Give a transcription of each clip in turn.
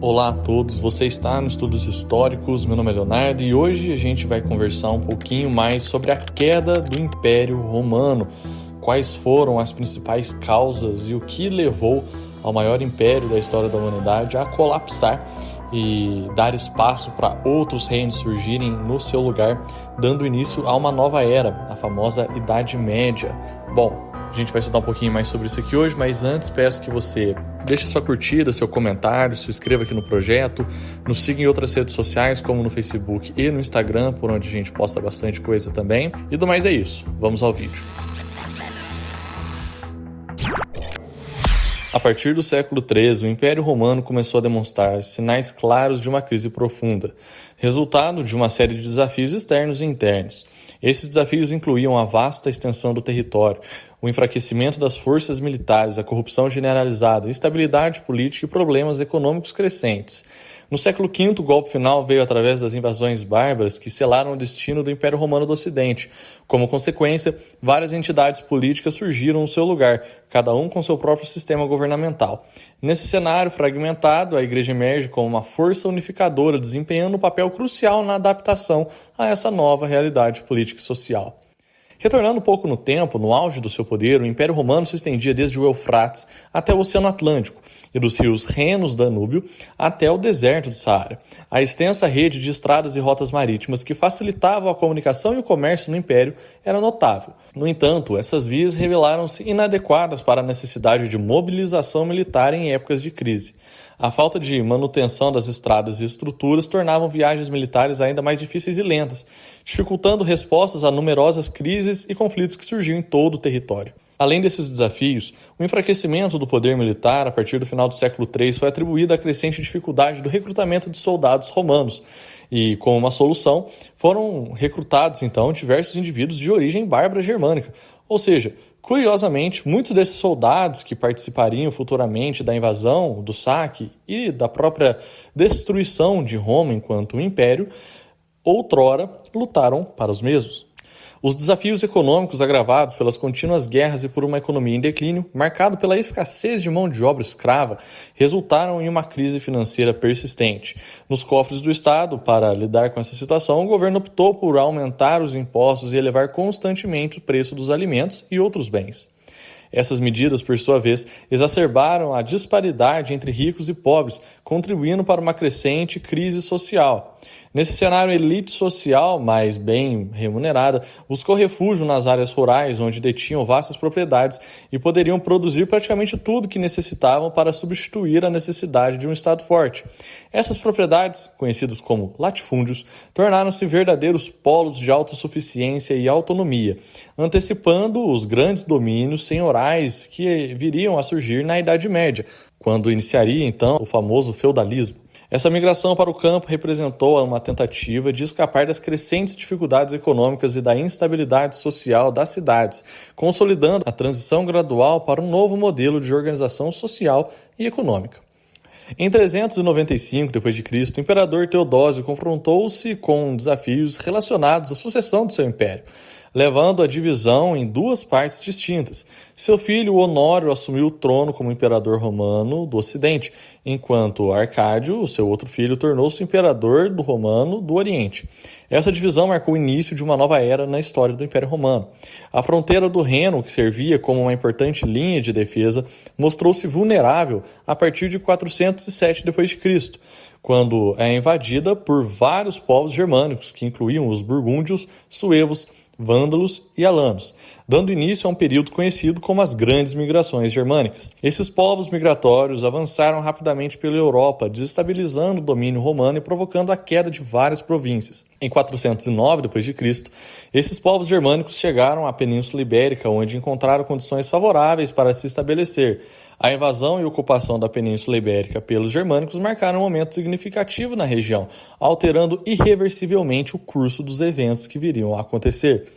Olá a todos, você está no Estudos Históricos, meu nome é Leonardo e hoje a gente vai conversar um pouquinho mais sobre a queda do Império Romano, quais foram as principais causas e o que levou ao maior império da história da humanidade a colapsar e dar espaço para outros reinos surgirem no seu lugar, dando início a uma nova era, a famosa Idade Média. Bom, a gente vai estudar um pouquinho mais sobre isso aqui hoje, mas antes peço que você deixe sua curtida, seu comentário, se inscreva aqui no projeto, nos siga em outras redes sociais, como no Facebook e no Instagram, por onde a gente posta bastante coisa também. E do mais é isso, vamos ao vídeo. A partir do século XIII, o Império Romano começou a demonstrar sinais claros de uma crise profunda, resultado de uma série de desafios externos e internos. Esses desafios incluíam a vasta extensão do território, o enfraquecimento das forças militares, a corrupção generalizada, a instabilidade política e problemas econômicos crescentes. No século V, o golpe final veio através das invasões bárbaras que selaram o destino do Império Romano do Ocidente. Como consequência, várias entidades políticas surgiram no seu lugar, cada um com seu próprio sistema governamental. Nesse cenário fragmentado, a Igreja emerge como uma força unificadora, desempenhando um papel crucial na adaptação a essa nova realidade política e social. Retornando um pouco no tempo, no auge do seu poder, o Império Romano se estendia desde o Eufrates até o Oceano Atlântico e dos rios Renos, Danúbio, até o deserto do Saara. A extensa rede de estradas e rotas marítimas que facilitavam a comunicação e o comércio no Império era notável. No entanto, essas vias revelaram-se inadequadas para a necessidade de mobilização militar em épocas de crise. A falta de manutenção das estradas e estruturas tornavam viagens militares ainda mais difíceis e lentas, dificultando respostas a numerosas crises e conflitos que surgiam em todo o território. Além desses desafios, o enfraquecimento do poder militar a partir do final do século III foi atribuído à crescente dificuldade do recrutamento de soldados romanos e, como uma solução, foram recrutados então diversos indivíduos de origem bárbara germânica, ou seja, curiosamente, muitos desses soldados que participariam futuramente da invasão, do saque e da própria destruição de Roma enquanto império, outrora lutaram para os mesmos. Os desafios econômicos agravados pelas contínuas guerras e por uma economia em declínio, marcado pela escassez de mão de obra escrava, resultaram em uma crise financeira persistente. Nos cofres do Estado, para lidar com essa situação, o governo optou por aumentar os impostos e elevar constantemente o preço dos alimentos e outros bens. Essas medidas, por sua vez, exacerbaram a disparidade entre ricos e pobres, contribuindo para uma crescente crise social. Nesse cenário, a elite social, mais bem remunerada, buscou refúgio nas áreas rurais, onde detinham vastas propriedades e poderiam produzir praticamente tudo que necessitavam para substituir a necessidade de um Estado forte. Essas propriedades, conhecidas como latifúndios, tornaram-se verdadeiros polos de autossuficiência e autonomia, antecipando os grandes domínios senhorais que viriam a surgir na Idade Média, quando iniciaria então o famoso feudalismo. Essa migração para o campo representou uma tentativa de escapar das crescentes dificuldades econômicas e da instabilidade social das cidades, consolidando a transição gradual para um novo modelo de organização social e econômica. Em 395 d.C., o imperador Teodósio confrontou-se com desafios relacionados à sucessão do seu império, levando à divisão em duas partes distintas. Seu filho Honório assumiu o trono como imperador romano do Ocidente, enquanto Arcádio, o seu outro filho, tornou-se imperador do romano do Oriente. Essa divisão marcou o início de uma nova era na história do Império Romano. A fronteira do Reno, que servia como uma importante linha de defesa, mostrou-se vulnerável a partir de 407 d.C., quando é invadida por vários povos germânicos, que incluíam os burgúndios, suevos, vândalos e alanos, dando início a um período conhecido como as Grandes Migrações Germânicas. Esses povos migratórios avançaram rapidamente pela Europa, desestabilizando o domínio romano e provocando a queda de várias províncias. Em 409 d.C., esses povos germânicos chegaram à Península Ibérica, onde encontraram condições favoráveis para se estabelecer. A invasão e ocupação da Península Ibérica pelos germânicos marcaram um momento significativo na região, alterando irreversivelmente o curso dos eventos que viriam a acontecer.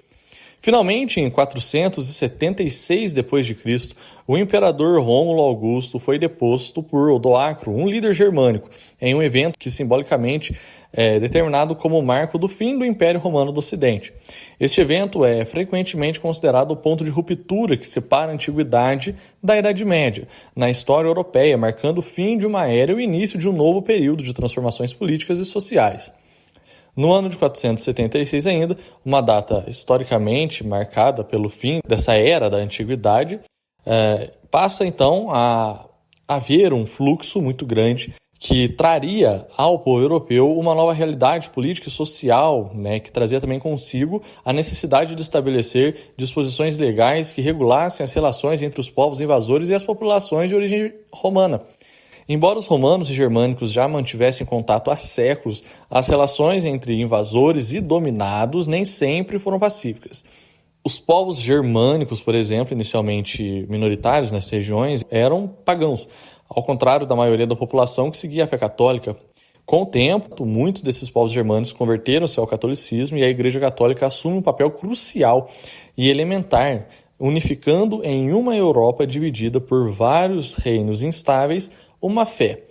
Finalmente, em 476 d.C., o imperador Rômulo Augusto foi deposto por Odoacro, um líder germânico, em um evento que simbolicamente é determinado como o marco do fim do Império Romano do Ocidente. Este evento é frequentemente considerado o ponto de ruptura que separa a Antiguidade da Idade Média na história europeia, marcando o fim de uma era e o início de um novo período de transformações políticas e sociais. No ano de 476 ainda, uma data historicamente marcada pelo fim dessa era da Antiguidade, passa então a haver um fluxo muito grande que traria ao povo europeu uma nova realidade política e social, que trazia também consigo a necessidade de estabelecer disposições legais que regulassem as relações entre os povos invasores e as populações de origem romana. Embora os romanos e germânicos já mantivessem contato há séculos, as relações entre invasores e dominados nem sempre foram pacíficas. Os povos germânicos, por exemplo, inicialmente minoritários nas regiões, eram pagãos, ao contrário da maioria da população que seguia a fé católica. Com o tempo, muitos desses povos germânicos converteram-se ao catolicismo e a Igreja Católica assume um papel crucial e elementar, unificando em uma Europa dividida por vários reinos instáveis uma fé.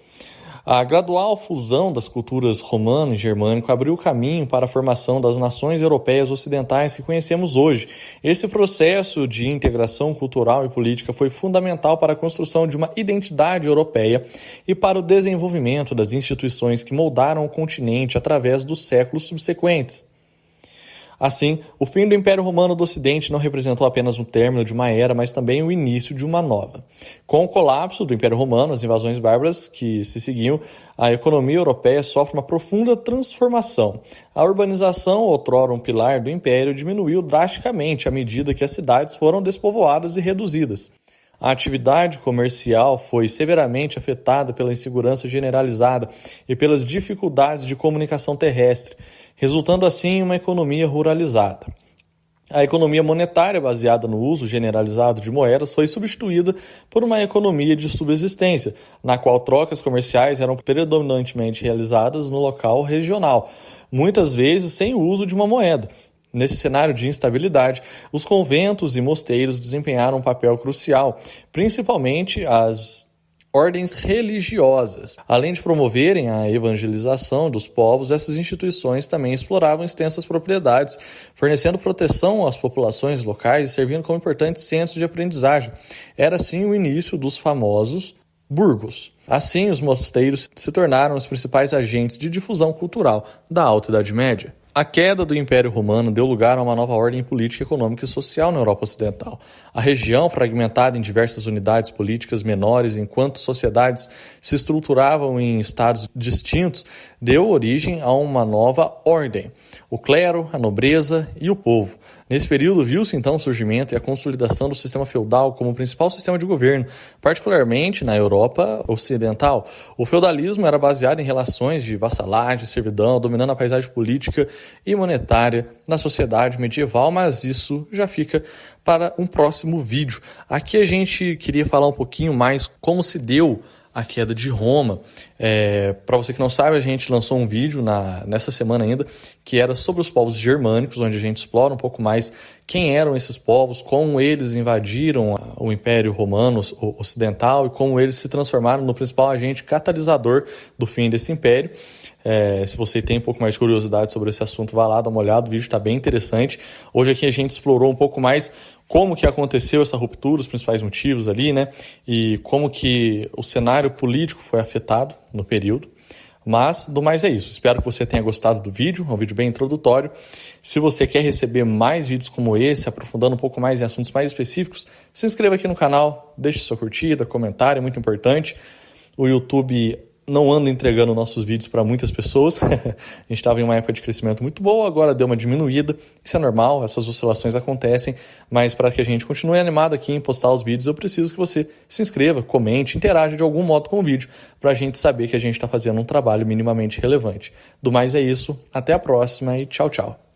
A gradual fusão das culturas romano e germânico abriu o caminho para a formação das nações europeias ocidentais que conhecemos hoje. Esse processo de integração cultural e política foi fundamental para a construção de uma identidade europeia e para o desenvolvimento das instituições que moldaram o continente através dos séculos subsequentes. Assim, o fim do Império Romano do Ocidente não representou apenas o término de uma era, mas também o início de uma nova. Com o colapso do Império Romano, as invasões bárbaras que se seguiam, a economia europeia sofre uma profunda transformação. A urbanização, outrora um pilar do Império, diminuiu drasticamente à medida que as cidades foram despovoadas e reduzidas. A atividade comercial foi severamente afetada pela insegurança generalizada e pelas dificuldades de comunicação terrestre, resultando assim em uma economia ruralizada. A economia monetária, baseada no uso generalizado de moedas, foi substituída por uma economia de subsistência, na qual trocas comerciais eram predominantemente realizadas no local regional, muitas vezes sem o uso de uma moeda. Nesse cenário de instabilidade, os conventos e mosteiros desempenharam um papel crucial, principalmente as ordens religiosas. Além de promoverem a evangelização dos povos, essas instituições também exploravam extensas propriedades, fornecendo proteção às populações locais e servindo como importantes centros de aprendizagem. Era assim o início dos famosos burgos. Assim, os mosteiros se tornaram os principais agentes de difusão cultural da Alta Idade Média. A queda do Império Romano deu lugar a uma nova ordem política, econômica e social na Europa Ocidental. A região, fragmentada em diversas unidades políticas menores, enquanto sociedades se estruturavam em estados distintos, deu origem a uma nova ordem: o clero, a nobreza e o povo. Nesse período, viu-se então o surgimento e a consolidação do sistema feudal como o principal sistema de governo, particularmente na Europa Ocidental. O feudalismo era baseado em relações de vassalagem e servidão, dominando a paisagem política e monetária na sociedade medieval, mas isso já fica para um próximo vídeo. Aqui a gente queria falar um pouquinho mais como se deu a queda de Roma. Para você que não sabe, a gente lançou um vídeo nessa semana ainda, que era sobre os povos germânicos, onde a gente explora um pouco mais quem eram esses povos, como eles invadiram o Império Romano Ocidental e como eles se transformaram no principal agente catalisador do fim desse império. Se você tem um pouco mais de curiosidade sobre esse assunto, vá lá, dá uma olhada, o vídeo está bem interessante. Hoje aqui a gente explorou um pouco mais como que aconteceu essa ruptura, os principais motivos ali, e como que o cenário político foi afetado no período. Mas, do mais é isso. Espero que você tenha gostado do vídeo, é um vídeo bem introdutório. Se você quer receber mais vídeos como esse, aprofundando um pouco mais em assuntos mais específicos, se inscreva aqui no canal, deixe sua curtida, comentário, é muito importante. O YouTube não anda entregando nossos vídeos para muitas pessoas. A gente estava em uma época de crescimento muito boa, agora deu uma diminuída. Isso é normal, essas oscilações acontecem, mas para que a gente continue animado aqui em postar os vídeos, eu preciso que você se inscreva, comente, interaja de algum modo com o vídeo, para a gente saber que a gente está fazendo um trabalho minimamente relevante. Do mais é isso, até a próxima e tchau, tchau.